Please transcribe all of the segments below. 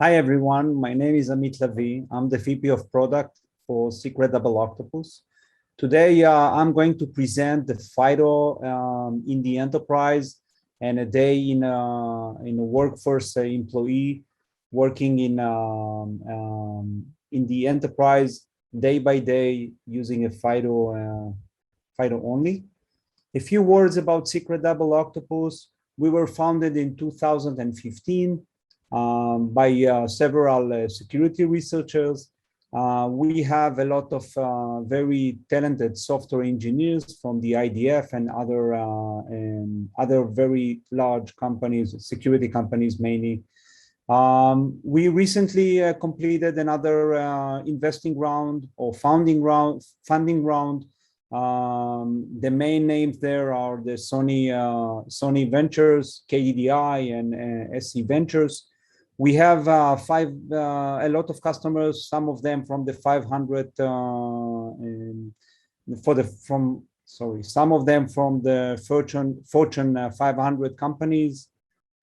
Hi, everyone. My name is Amit Lavi. I'm the VP of Product for Secret Double Octopus. Today, I'm going to present the FIDO in the enterprise and a day in a workforce employee working in the enterprise day by day using a FIDO only. A few words about Secret Double Octopus. We were founded in 2015 by several security researchers. We have a lot of very talented software engineers from the IDF and other very large companies, security companies mainly. We recently completed another investing round or funding round. The main names there are the Sony Ventures, KDDI, and SC Ventures. We have a lot of customers, some of them from the 500, some of them from the Fortune 500 companies.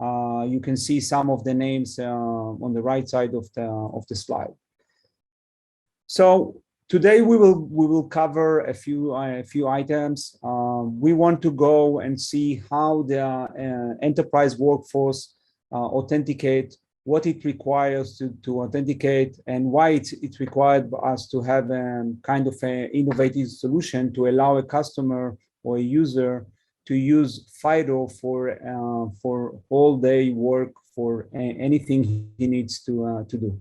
You can see some of the names on the right side of the slide. So today we will cover a few items. We want to go and see how the enterprise workforce authenticate, what it requires to authenticate, and why it's required us to have kind of an innovative solution to allow a customer or a user to use FIDO for all day work, for anything he needs to do.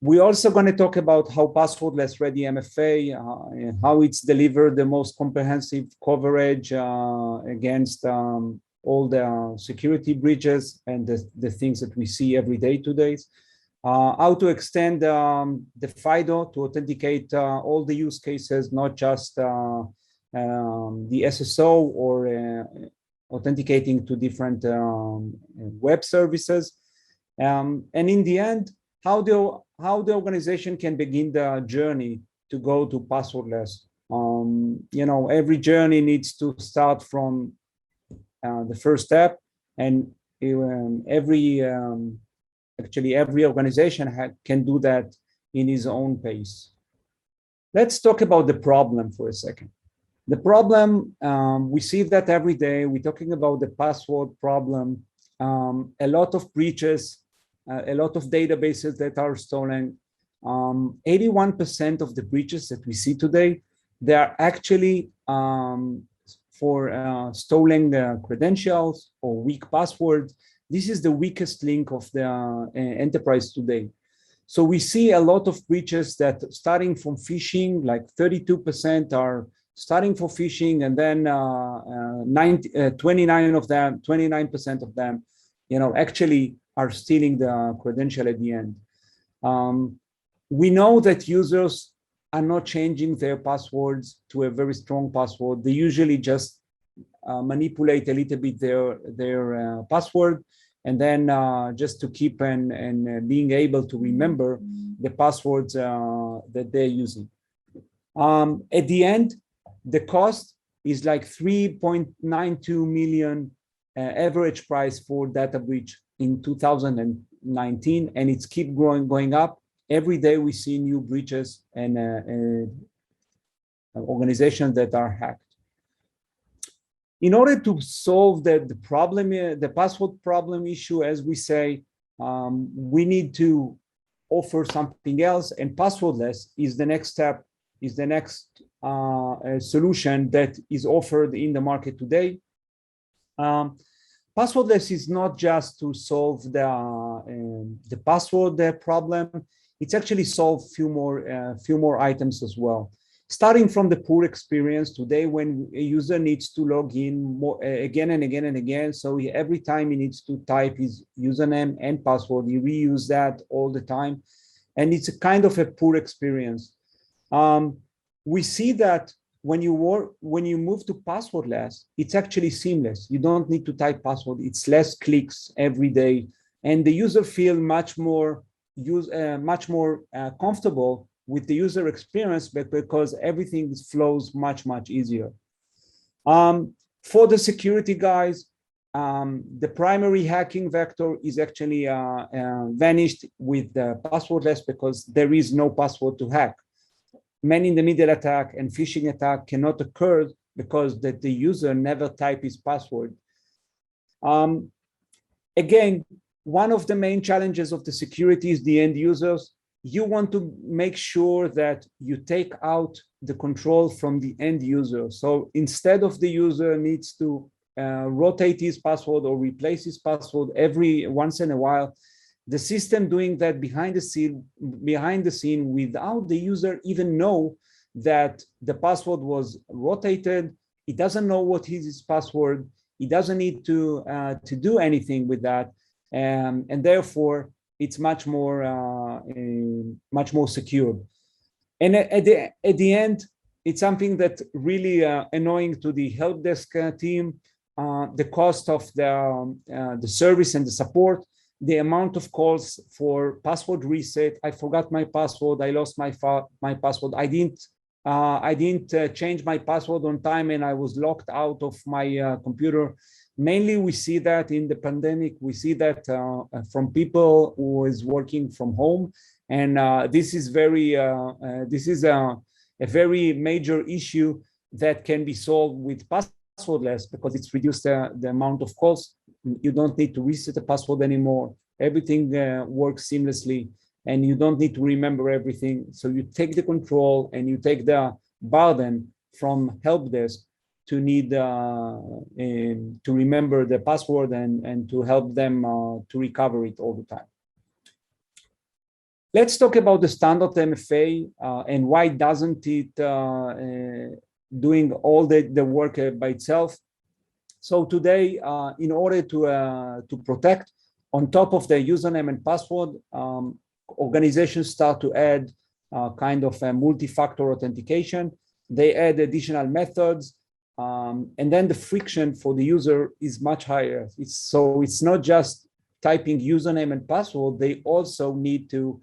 We're also going to talk about how Passwordless Ready MFA, how it's delivered the most comprehensive coverage against all the security breaches and the things that we see every day today. How to extend the FIDO to authenticate all the use cases, not just the SSO or authenticating to different web services. And in the end, how the organization can begin the journey to go to passwordless. Every journey needs to start from the first step, and every organization can do that in his own pace. Let's talk about the problem for a second. The problem, we see that every day. We're talking about the password problem, a lot of breaches, a lot of databases that are stolen. 81% of the breaches that we see today, they are actually for stolen credentials or weak passwords. This is the weakest link of the enterprise today. So we see a lot of breaches that starting from phishing, like 32% are starting for phishing, and then 29% of them, actually are stealing the credential at the end. We know that users are not changing their passwords to a very strong password. They usually just manipulate a little bit their password, and then just to keep and being able to remember the passwords that they're using. At the end, the cost is like 3.92 million average price for data breach in 2019, and it's keep going up. Every day we see new breaches and organizations that are hacked. In order to solve the problem, the password problem issue, as we say, we need to offer something else, and passwordless is the next step, is the next solution that is offered in the market today. Passwordless is not just to solve the password problem. It's actually solve few more items as well. Starting from the poor experience today, when a user needs to log in again and again and again, so every time he needs to type his username and password, he reuse that all the time, and it's a kind of a poor experience. We see that when you move to passwordless, it's actually seamless. You don't need to type password. It's less clicks every day, and the user feel much more comfortable with the user experience, because everything flows much easier. For the security guys, The primary hacking vector is actually vanished with the passwordless because there is no password to hack. Man-in-the-middle attack and phishing attack cannot occur because the user never typed his password. Again, one of the main challenges of the security is the end users. You want to make sure that you take out the control from the end user. So instead of the user needs to rotate his password or replace his password every once in a while, the system doing that behind the scene without the user even know that the password was rotated. He doesn't know what is his password. He doesn't need to do anything with that, and therefore it's much more secure. And at the end, it's something that really annoying to the help desk team. The cost of the service and the support, the amount of calls for password reset. I forgot my password. I lost my password. I didn't change my password on time, and I was locked out of my computer. Mainly, we see that in the pandemic. We see that from people who is working from home, and this is a very major issue that can be solved with passwordless because it's reduced the amount of calls. You don't need to reset the password anymore. Everything works seamlessly, and you don't need to remember everything. So you take the control and you take the burden from help desk to need to remember the password and to help them to recover it all the time. Let's talk about the standard MFA and why doesn't it doing all the work by itself. So today, in order to protect, on top of the username and password, organizations start to add kind of a multi-factor authentication. They add additional methods, and then the friction for the user is much higher. It's not just typing username and password. They also need to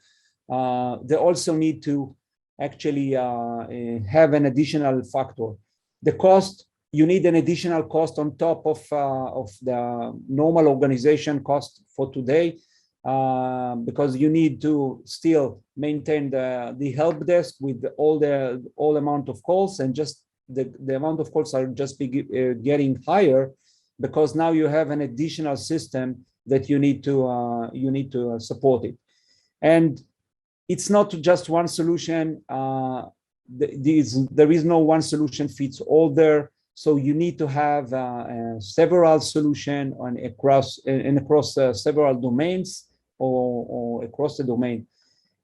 actually have an additional factor. The cost, you need an additional cost on top of the normal organization cost for today, because you need to still maintain the help desk with all amount of calls, and just the amount of calls are just getting higher because now you have an additional system that you need to support it. And it's not just one solution. There is no one solution fits all there. So you need to have several solutions across several domains or across the domain.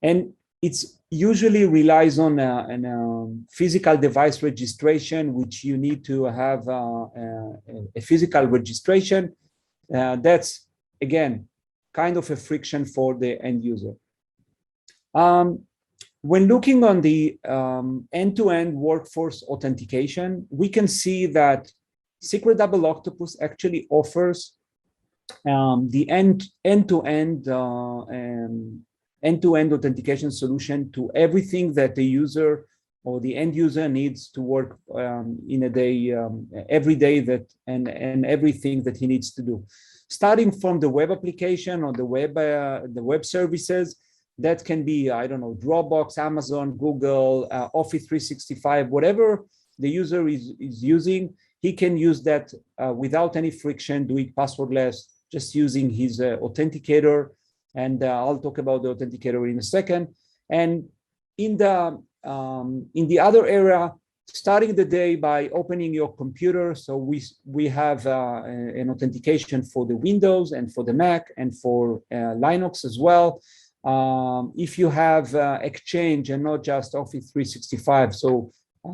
And it's usually relies on a physical device registration, which you need to have a physical registration. That's, again, kind of a friction for the end user. When looking on the end-to-end workforce authentication, we can see that Secret Double Octopus actually offers the end-to-end authentication solution to everything that the user or the end user needs to work in a day, every day, and everything that he needs to do. Starting from the web application or the web services, that can be, I don't know, Dropbox, Amazon, Google, Office 365, whatever the user is using, he can use that without any friction, do it passwordless, just using his authenticator. And I'll talk about the authenticator in a second. And in the other area, starting the day by opening your computer. So we have an authentication for the Windows and for the Mac and for Linux as well. If you have Exchange and not just Office 365, so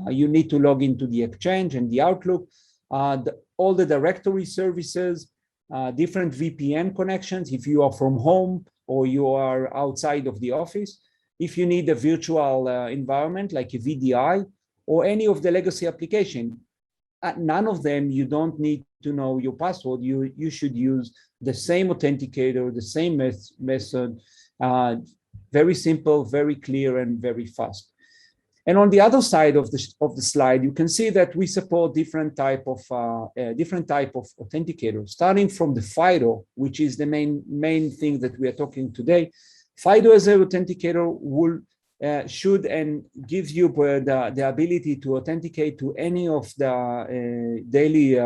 you need to log into the Exchange and the Outlook, all the directory services, different VPN connections if you are from home or you are outside of the office. If you need a virtual environment like a VDI or any of the legacy application, none of them you don't need to know your password. You should use the same authenticator, the same method. Very simple, very clear, and very fast. And on the other side of the slide, you can see that we support different type of authenticators, starting from the FIDO, which is the main thing that we are talking today. FIDO as an authenticator will should and gives you the ability to authenticate to any of the daily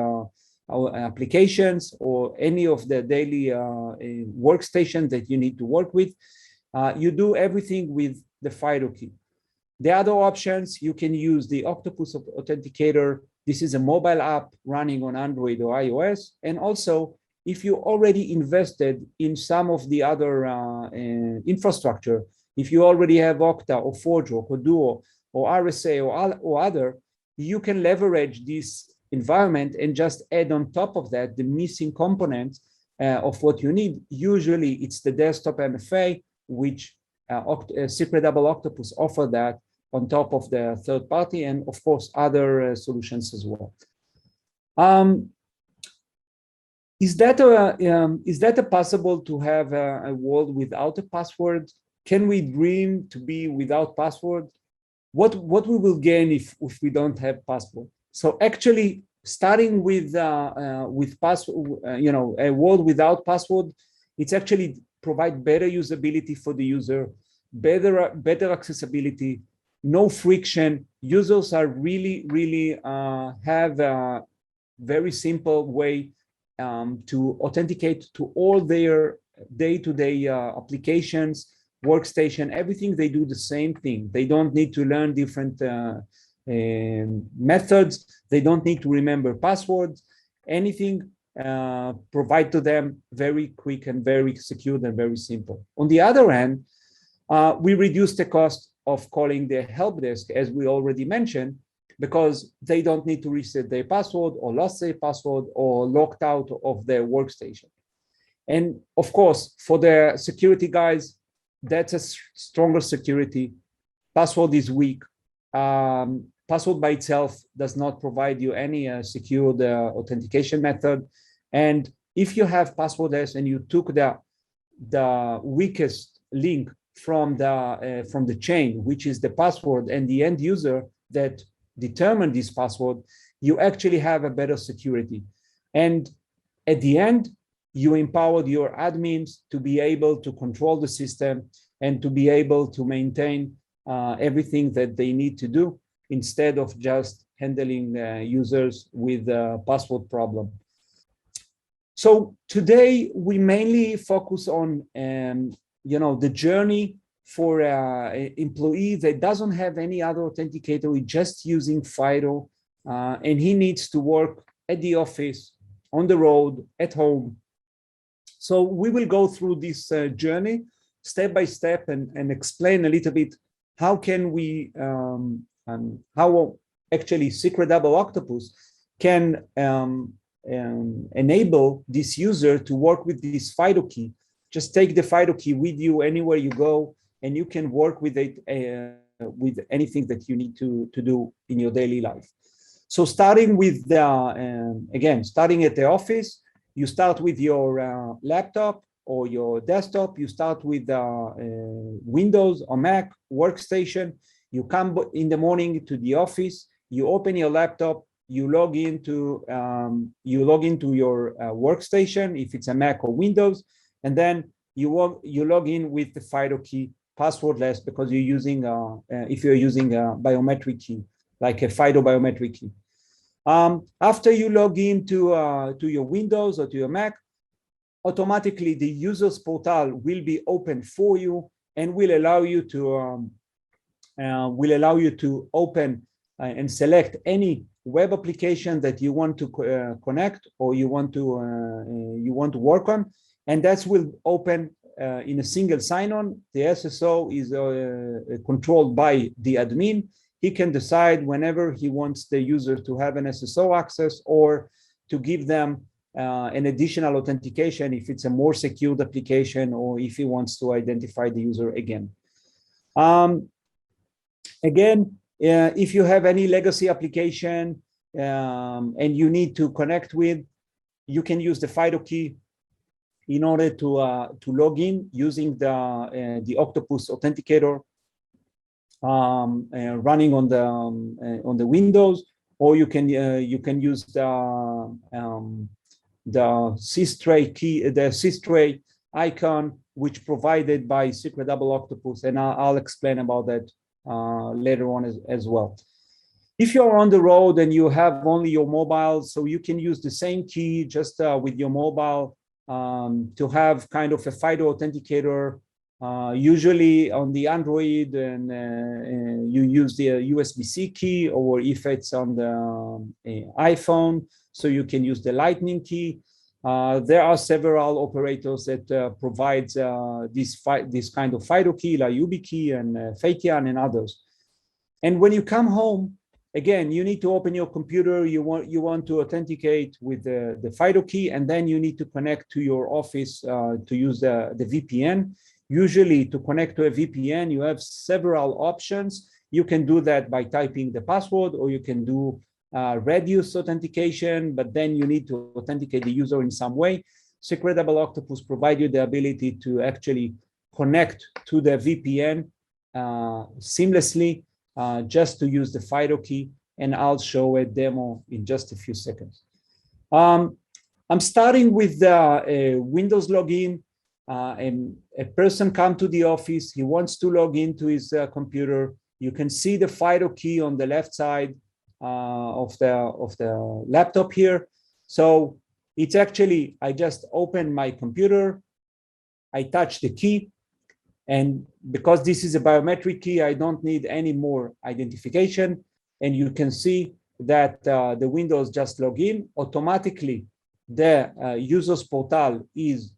applications or any of the daily workstation that you need to work with. You do everything with the FIDO key. The other options, you can use the Octopus Authenticator. This is a mobile app running on Android or iOS. And also, if you already invested in some of the other infrastructure, if you already have Okta or ForgeRock or Duo or RSA or other, you can leverage this environment and just add on top of that the missing components of what you need. Usually, it's the desktop MFA, which Secret Double Octopus offer that on top of the third party, and of course other solutions as well. Is that possible to have a world without a password? Can we dream to be without password? What we will gain if we don't have password? So actually, starting with password, a world without password, it's actually provide better usability for the user, better accessibility, no friction. Users are really have a very simple way to authenticate to all their day-to-day applications, workstation, everything. They do the same thing. They don't need to learn different methods. They don't need to remember passwords. Anything provide to them very quick and very secure and very simple. On the other hand, we reduce the cost of calling the help desk, as we already mentioned, because they don't need to reset their password or lost their password or locked out of their workstation. And of course, for the security guys, that's a stronger security. Password is weak. Password by itself does not provide you any secured authentication method. And if you have passwordless and you took the weakest link from the chain, which is the password and the end user that determined this password, you actually have a better security. And at the end, you empowered your admins to be able to control the system and to be able to maintain everything that they need to do instead of just handling users with a password problem. So today we mainly focus on the journey for an employee that doesn't have any other authenticator, he's just using FIDO, and he needs to work at the office, on the road, at home. So we will go through this journey step by step and explain a little bit how can we, how actually Secret Double Octopus can enable this user to work with this FIDO key. Just take the FIDO key with you anywhere you go, and you can work with it with anything that you need to do in your daily life. So starting with starting at the office, you start with your laptop or your desktop. You start with Windows or Mac workstation. You come in the morning to the office. You open your laptop. You log into your workstation if it's a Mac or Windows, and then you log in with the FIDO key, passwordless, because you're using if you're using a biometric key like a FIDO biometric key. After you log into to your Windows or to your Mac, automatically the user's portal will be open for you and will allow you to open and select any web application that you want to connect or you want to work on, and that will open in a single sign-on. The SSO is controlled by the admin. He can decide whenever he wants the user to have an SSO access or to give them an additional authentication if it's a more secured application or if he wants to identify the user again. If you have any legacy application and you need to connect with, you can use the FIDO key in order to log in using the Octopus Authenticator. running on the Windows, or you can use the C-tray key, the C-tray icon, which provided by Secret Double Octopus, and I'll explain about that later on as well. If you're on the road and you have only your mobile, so you can use the same key just with your mobile to have kind of a FIDO authenticator. Usually on the Android, and you use the USB-C key, or if it's on the iPhone, so you can use the Lightning key. There are several operators that provide this kind of FIDO key, like YubiKey and Fatian and others. And when you come home, again, you need to open your computer. You want to authenticate with the FIDO key, and then you need to connect to your office to use the VPN. Usually, to connect to a VPN, you have several options. You can do that by typing the password, or you can do reduce authentication, but then you need to authenticate the user in some way. Secret Double Octopus provides you the ability to actually connect to the VPN seamlessly, just to use the FIDO key, and I'll show a demo in just a few seconds. I'm starting with the Windows login, and a person comes to the office. He wants to log into his computer. You can see the FIDO key on the left side of the laptop here. So it's actually, I just open my computer, I touch the key, and because this is a biometric key, I don't need any more identification. And you can see that the Windows just log in. Automatically, the user's portal is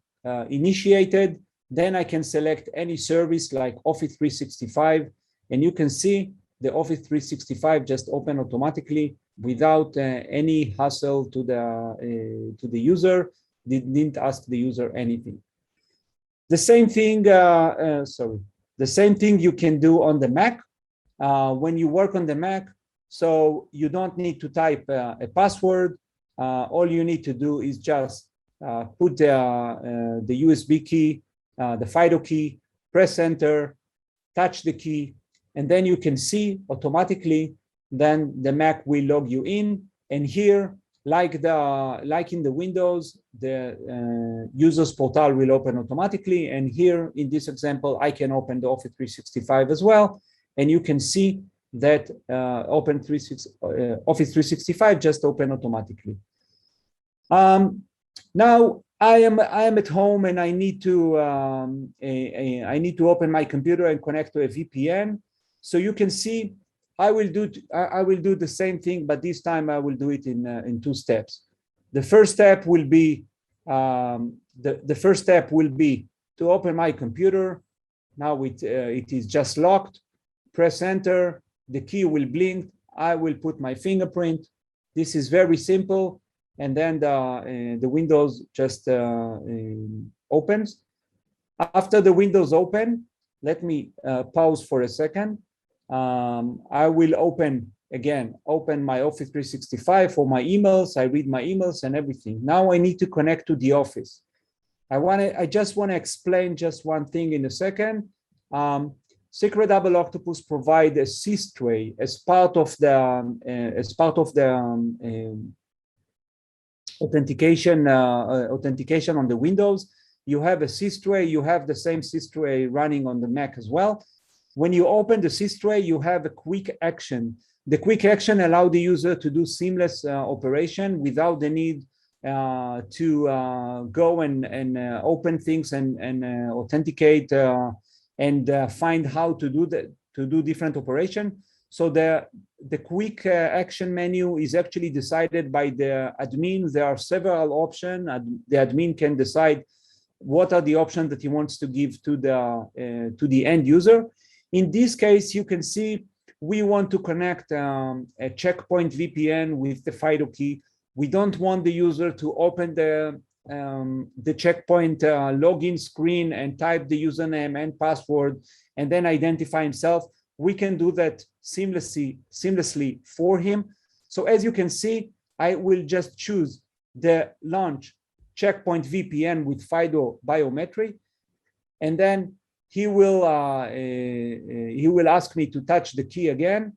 initiated. Then I can select any service like Office 365, and you can see the Office 365 just open automatically without any hassle to the user. Didn't ask the user anything. The same thing, the same thing you can do on the Mac. When you work on the Mac, so you don't need to type a password. All you need to do is just put the USB key, the FIDO key, press enter, touch the key, and then you can see automatically, then the Mac will log you in. And here, like in the Windows, the user's portal will open automatically. And here in this example, I can open the Office 365 as well. And you can see that Office 365 just open automatically. Now I am at home, and I need to open my computer and connect to a VPN. So you can see I will do the same thing, but this time I will do it in two steps. The first step will be to open my computer. Now it is just locked. Press enter. The key will blink. I will put my fingerprint. This is very simple, and then the Windows just opens. After the Windows open, let me pause for a second. I will open my Office 365 for my emails. I read my emails and everything. Now I need to connect to the Office. I just want to explain just one thing in a second. Secret Double Octopus provide a C-tray as part of the authentication on the Windows. You have a C-tray. You have the same C-tray running on the Mac as well. When you open the C-tray, you have a quick action. The quick action allows the user to do seamless operation without the need to go and open things and authenticate and find how to do different operation. So the quick action menu is actually decided by the admin. There are several options. The admin can decide what are the options that he wants to give to the end user. In this case, you can see we want to connect a checkpoint VPN with the FIDO key. We don't want the user to open the checkpoint login screen and type the username and password and then identify himself. We can do that seamlessly for him. So as you can see, I will just choose the launch checkpoint VPN with FIDO biometric, and then he will ask me to touch the key again.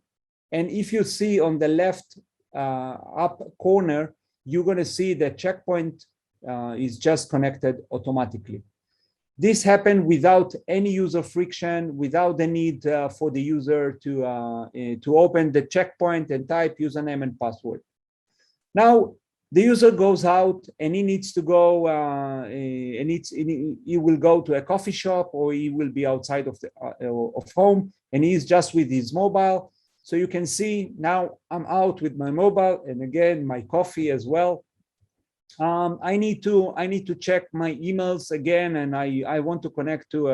And if you see on the left up corner, you're going to see the checkpoint is just connected automatically. This happened without any user friction, without the need for the user to open the checkpoint and type username and password. Now, the user goes out and he needs to go, he will go to a coffee shop, or he will be outside of home, and he's just with his mobile. So you can see now I'm out with my mobile, and again my coffee as well. I need to check my emails again, and I want to connect to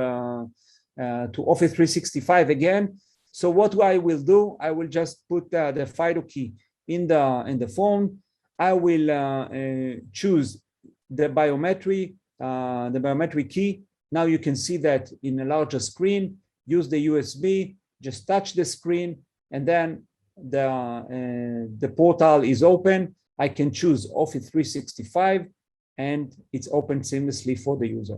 Office 365 again. So what I will do, I will just put the FIDO key in the phone. I will choose the biometric key. Now you can see that in a larger screen. Use the USB, just touch the screen, and then the portal is open. I can choose Office 365, and it's open seamlessly for the user.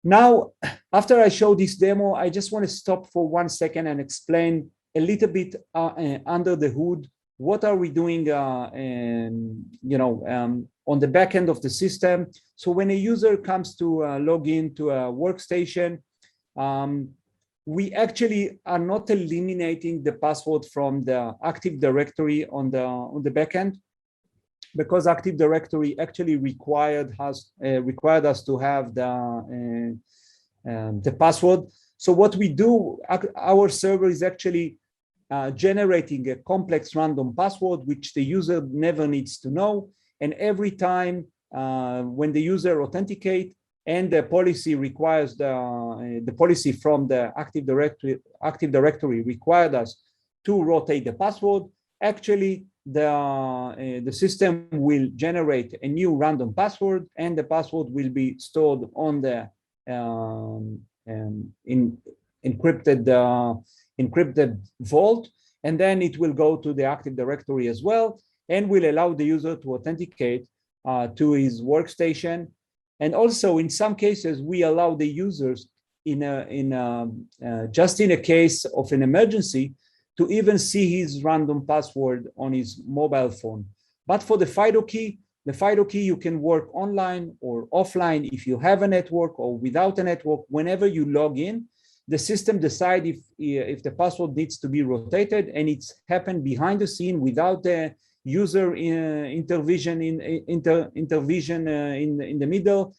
Now, after I show this demo, I just want to stop for 1 second and explain a little bit under the hood. What are we doing, on the back end of the system? So when a user comes to log in to a workstation, we actually are not eliminating the password from the Active Directory on the back end, because Active Directory actually required us to have the password. So what we do, our server is actually generating a complex random password, which the user never needs to know. And every time when the user authenticate and the policy requires the policy from the Active Directory required us to rotate the password, actually the system will generate a new random password, and the password will be stored on the encrypted vault, and then it will go to the Active Directory as well, and will allow the user to authenticate to his workstation. And also, in some cases, we allow the users just in a case of an emergency to even see his random password on his mobile phone. But for the FIDO key, you can work online or offline if you have a network or without a network. Whenever you log in, the system decides if the password needs to be rotated, and it's happened behind the scene without the user intervention in the middle.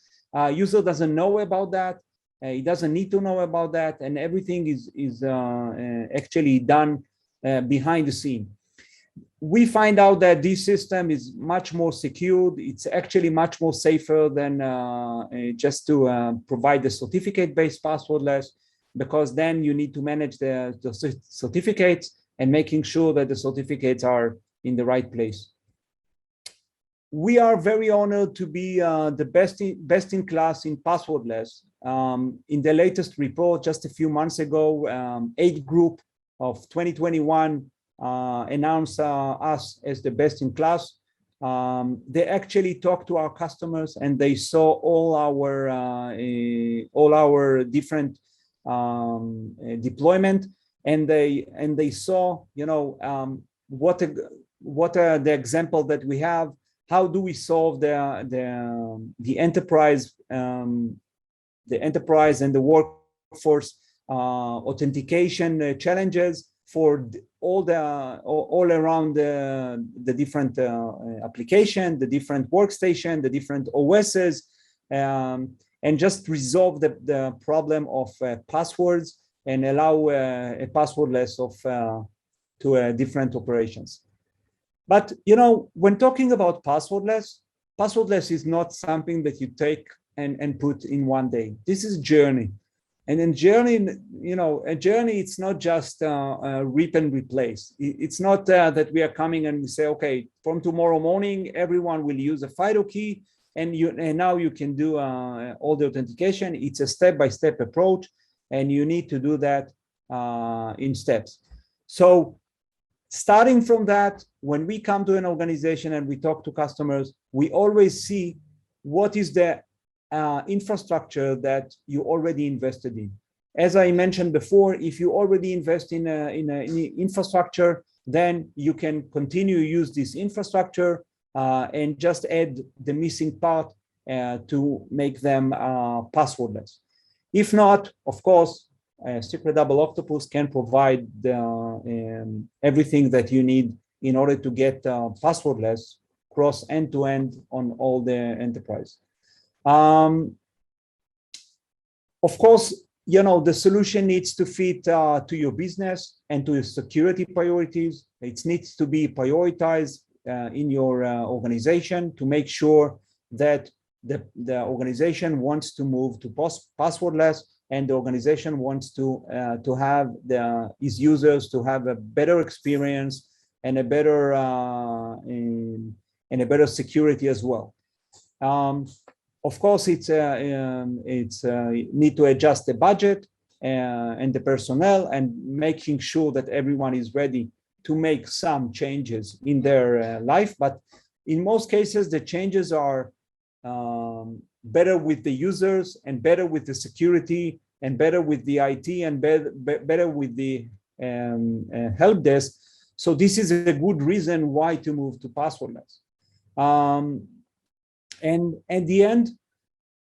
User doesn't know about that. He doesn't need to know about that, and everything is actually done behind the scene. We find out that this system is much more secured. It's actually much more safer than just to provide the certificate-based passwordless, because then you need to manage the certificates and making sure that the certificates are in the right place. We are very honored to be the best in class in passwordless. In the latest report just a few months ago, 8 Group of 2021 announced us as the best in class. They actually talked to our customers, and they saw all our different deployment, and they saw, what the example that we have. How do we solve the enterprise and the workforce authentication challenges for all around the different application, the different workstation, the different OSs, and just resolve the problem of passwords and allow a passwordless to different operations. But when talking about passwordless is not something that you take and put in one day. This is a journey. And in journey, a journey, it's not just rip and replace. It's not that we are coming and we say, okay, from tomorrow morning, everyone will use a FIDO key, and now you can do all the authentication. It's a step-by-step approach, and you need to do that in steps. So starting from that, when we come to an organization and we talk to customers, we always see what is the infrastructure that you already invested in. As I mentioned before, if you already invest in infrastructure, then you can continue to use this infrastructure and just add the missing part to make them passwordless. If not, of course, Secret Double Octopus can provide everything that you need in order to get passwordless cross end-to-end on all the enterprise. Of course, you know, the solution needs to fit to your business and to your security priorities. It needs to be prioritized in your organization to make sure that the organization wants to move to passwordless, and the organization wants to have its users to have a better experience and a better security as well. Of course, it's need to adjust the budget and the personnel, and making sure that everyone is ready to make some changes in their life. But in most cases, the changes are better with the users, and better with the security, and better with the IT, and better with the help desk. So this is a good reason why to move to passwordless. And at the end,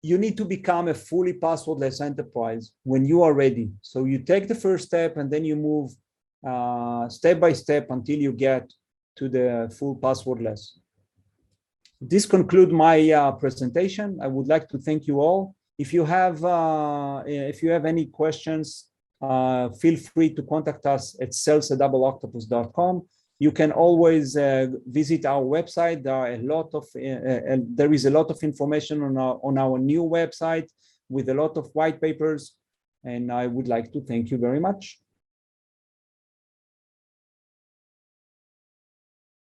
you need to become a fully passwordless enterprise when you are ready. So you take the first step, and then you move step by step until you get to the full passwordless. This concludes my presentation. I would like to thank you all. If you have any questions, feel free to contact us at sales@doubleoctopus.com. You can always visit our website. There is a lot of information on our new website with a lot of white papers, and I would like to thank you very much.